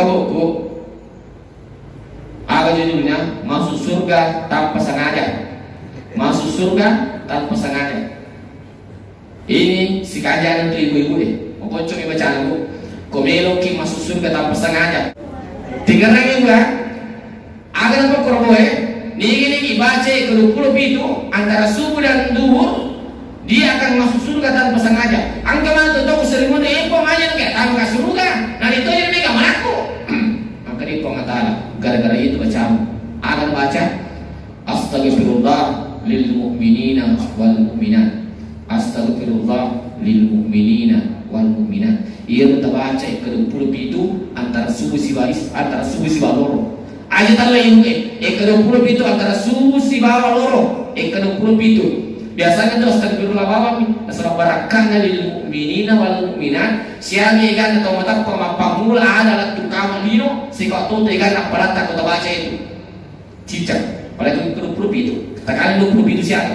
Angka buku, apa judulnya? Masuk surga tanpa sengaja. Masuk surga tanpa sengaja. Ini si kajian untuk ibu-ibu deh. Mau coba baca aku. Komeloki masuk surga tanpa sengaja. Tiga orang juga. Agar apa korboe? Niki baca ke-20 itu antara subuh dan duhur, dia akan masuk surga tanpa sengaja. Angka mana tuh sering mau diimpong aja kayak tanpa surga. Nah itu yang mereka mengaku. Maka dia kau ngatakan gara-gara itu baca. Agar baca Astaghfirullah lil mu'minina wal mu'minat. Astaghfirullah lil mu'minina wal mu'minat. Ia baca ke-20 itu antara subuh si baris, antara subuh si baloro. Aja tala yung ke-20 itu antara subuh si baloro, ke-20 itu. Biasanya tuh astagfirullah bawah asal barakahnya lil mu'minina wal mu'minat. Siapa ikan atau mata pamula adalah tukang lino sikau tuh ikan aparat tak kau baca itu. Cicak. Pada ke-20 itu. Katakan 20 itu siapa?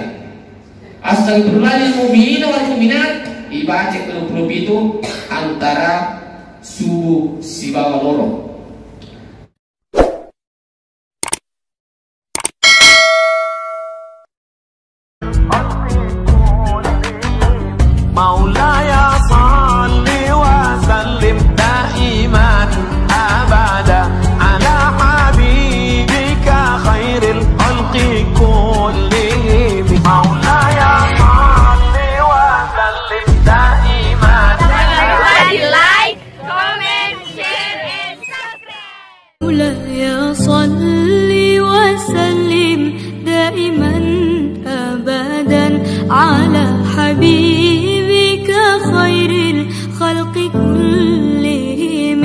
Astagfirullah lil mu'minina wal mu'minat. Dibaca ke-20 itu antara subuh si bawah loro. Maulaya salli wa sallim daiman abada ala habibika khairil khalqi kullihim. Maulaya salli wa sallim daiman. Like, comment, share and subscribe. Maulaya salli wa sallim daiman abadan ala حبيبك خير الخلق كلهم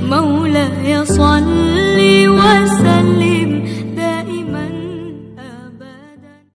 مولاي صل